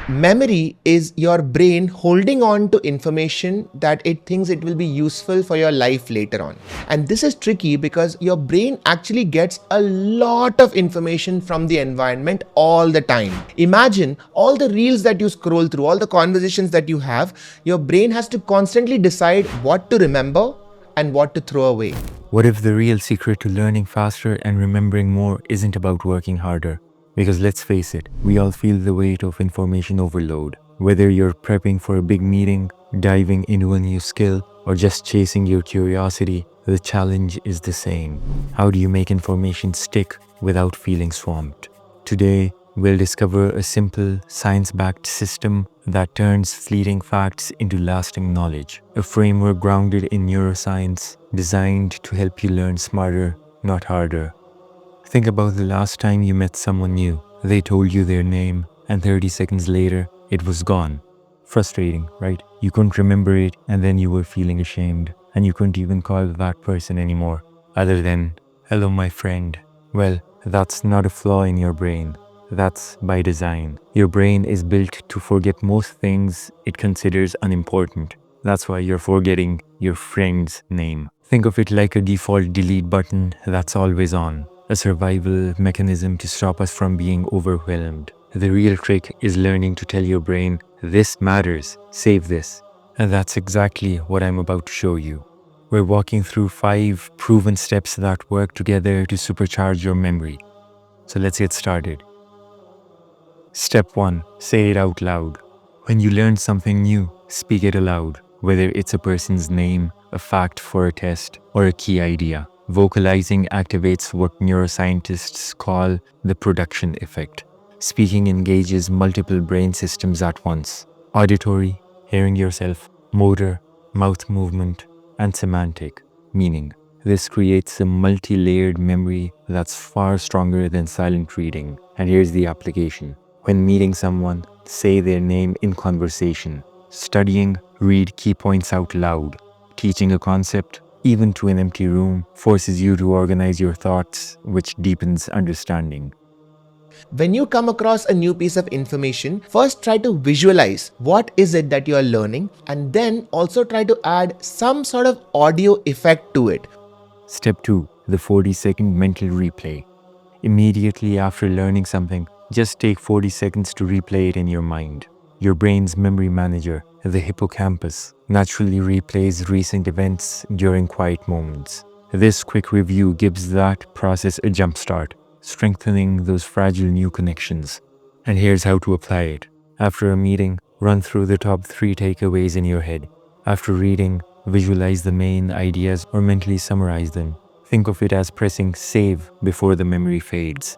Memory is your brain holding on to information that it thinks it will be useful for your life later on. And this is tricky because your brain actually gets a lot of information from the environment all the time. Imagine all the reels that you scroll through, all the conversations that you have, your brain has to constantly decide what to remember and what to throw away. What if the real secret to learning faster and remembering more isn't about working harder? Because let's face it, we all feel the weight of information overload. Whether you're prepping for a big meeting, diving into a new skill, or just chasing your curiosity, the challenge is the same. How do you make information stick without feeling swamped? Today, we'll discover a simple, science-backed system that turns fleeting facts into lasting knowledge. A framework grounded in neuroscience, designed to help you learn smarter, not harder. Think about the last time you met someone new. They told you their name, and 30 seconds later, it was gone. Frustrating, right? You couldn't remember it, and then you were feeling ashamed, and you couldn't even call that person anymore, other than, "Hello, my friend." Well, that's not a flaw in your brain. That's by design. Your brain is built to forget most things it considers unimportant. That's why you're forgetting your friend's name. Think of it like a default delete button that's always on, a survival mechanism to stop us from being overwhelmed. The real trick is learning to tell your brain, "This matters, save this." And that's exactly what I'm about to show you. We're walking through 5 proven steps that work together to supercharge your memory. So let's get started. Step 1. Say it out loud. When you learn something new, speak it aloud, whether it's a person's name, a fact for a test, or a key idea. Vocalizing activates what neuroscientists call the production effect. Speaking engages multiple brain systems at once: auditory, hearing yourself; motor, mouth movement; and semantic, meaning. This creates a multi-layered memory that's far stronger than silent reading. And here's the application. When meeting someone, say their name in conversation. Studying, read key points out loud. Teaching a concept, even to an empty room, forces you to organize your thoughts, which deepens understanding. When you come across a new piece of information, first try to visualize what is it that you are learning, and then also try to add some sort of audio effect to it. Step 2. The 40-second mental replay. Immediately after learning something, just take 40 seconds to replay it in your mind. Your brain's memory manager, the hippocampus, naturally replays recent events during quiet moments. This quick review gives that process a jump start, strengthening those fragile new connections. And here's how to apply it. After a meeting, run through the top 3 takeaways in your head. After reading, visualize the main ideas or mentally summarize them. Think of it as pressing save before the memory fades.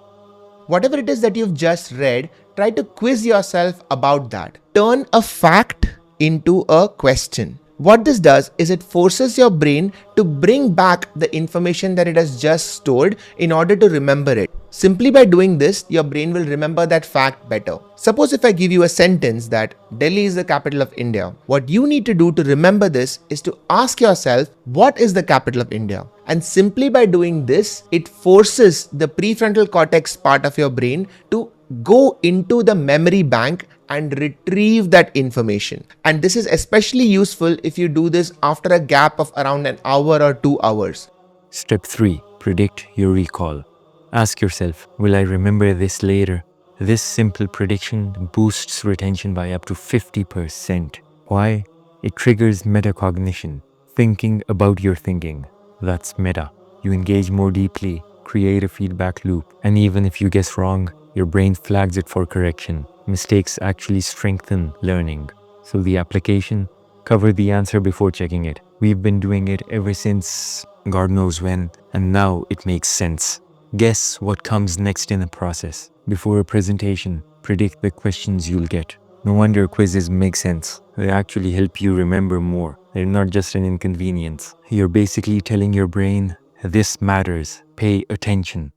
Whatever it is that you've just read, try to quiz yourself about that. Turn a fact into a question. What this does is it forces your brain to bring back the information that it has just stored in order to remember it. Simply by doing this, your brain will remember that fact better. Suppose if I give you a sentence that Delhi is the capital of India, what you need to do to remember this is to ask yourself, what is the capital of India? And simply by doing this, it forces the prefrontal cortex part of your brain to go into the memory bank and retrieve that information. And this is especially useful if you do this after a gap of around an hour or 2 hours. Step 3. Predict your recall. Ask yourself, will I remember this later? This simple prediction boosts retention by up to 50%. Why? It triggers metacognition, thinking about your thinking. That's meta. You engage more deeply, create a feedback loop, and even if you guess wrong, your brain flags it for correction. Mistakes actually strengthen learning. So the application, cover the answer before checking it. We've been doing it ever since God knows when, and now it makes sense. Guess what comes next in the process. Before a presentation, predict the questions you'll get. No wonder quizzes make sense. They actually help you remember more. They're not just an inconvenience. You're basically telling your brain, this matters, pay attention.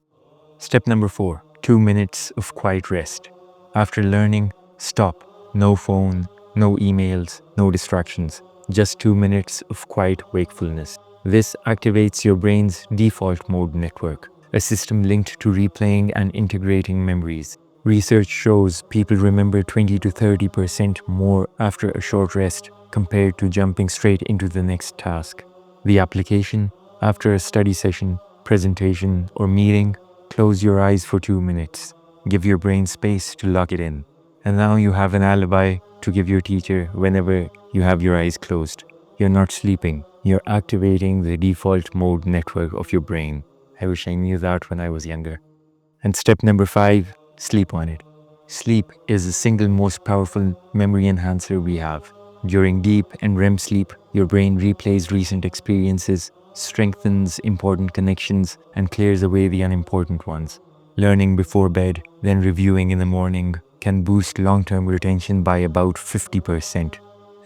Step number 4, 2 minutes of quiet rest. After learning, stop. No phone, no emails, no distractions. Just 2 minutes of quiet wakefulness. This activates your brain's default mode network, a system linked to replaying and integrating memories. Research shows people remember 20 to 30% more after a short rest compared to jumping straight into the next task. The application: after a study session, presentation, or meeting, close your eyes for 2 minutes. Give your brain space to lock it in. And now you have an alibi to give your teacher whenever you have your eyes closed. You're not sleeping, you're activating the default mode network of your brain. I wish I knew that when I was younger. And step number 5, sleep on it. Sleep is the single most powerful memory enhancer we have. During deep and REM sleep, your brain replays recent experiences, strengthens important connections, and clears away the unimportant ones. Learning before bed, then reviewing in the morning, can boost long-term retention by about 50%.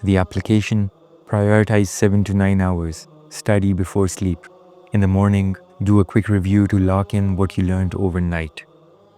The application: prioritize 7 to 9 hours. Study before sleep. In the morning, do a quick review to lock in what you learned overnight.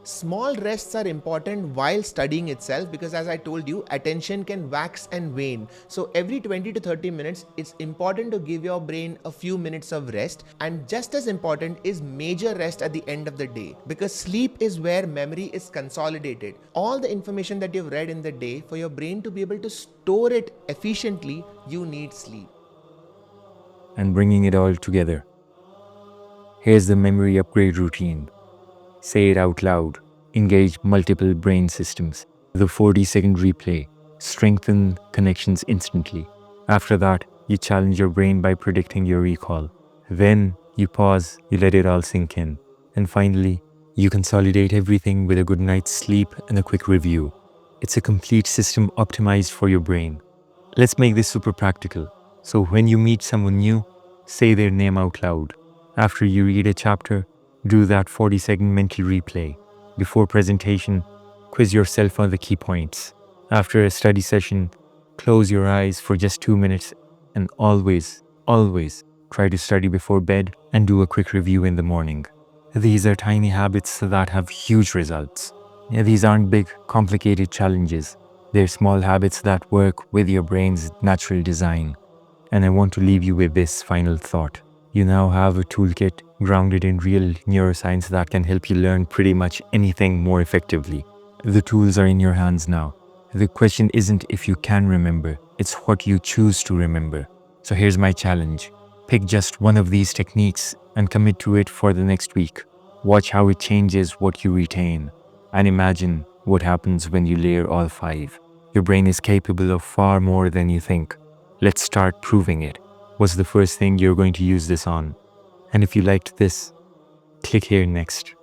Small rests are important while studying itself because, as I told you, attention can wax and wane. So every 20 to 30 minutes, it's important to give your brain a few minutes of rest. And just as important is major rest at the end of the day, because sleep is where memory is consolidated. All the information that you've read in the day, for your brain to be able to store it efficiently, you need sleep. And bringing it all together. Here's the memory upgrade routine. Say it out loud. Engage multiple brain systems. The 40-second replay. Strengthen connections instantly. After that, you challenge your brain by predicting your recall. Then you pause, you let it all sink in. And finally, you consolidate everything with a good night's sleep and a quick review. It's a complete system optimized for your brain. Let's make this super practical. So when you meet someone new, say their name out loud. After you read a chapter, do that 40-second mental replay. Before presentation, quiz yourself on the key points. After a study session, close your eyes for just 2 minutes, and always, always try to study before bed and do a quick review in the morning. These are tiny habits that have huge results. These aren't big, complicated challenges. They're small habits that work with your brain's natural design. And I want to leave you with this final thought. You now have a toolkit grounded in real neuroscience that can help you learn pretty much anything more effectively. The tools are in your hands now. The question isn't if you can remember, it's what you choose to remember. So here's my challenge. Pick just one of these techniques and commit to it for the next week. Watch how it changes what you retain. And imagine what happens when you layer all 5. Your brain is capable of far more than you think. Let's start proving it. What's the first thing you're going to use this on? And if you liked this, click here next.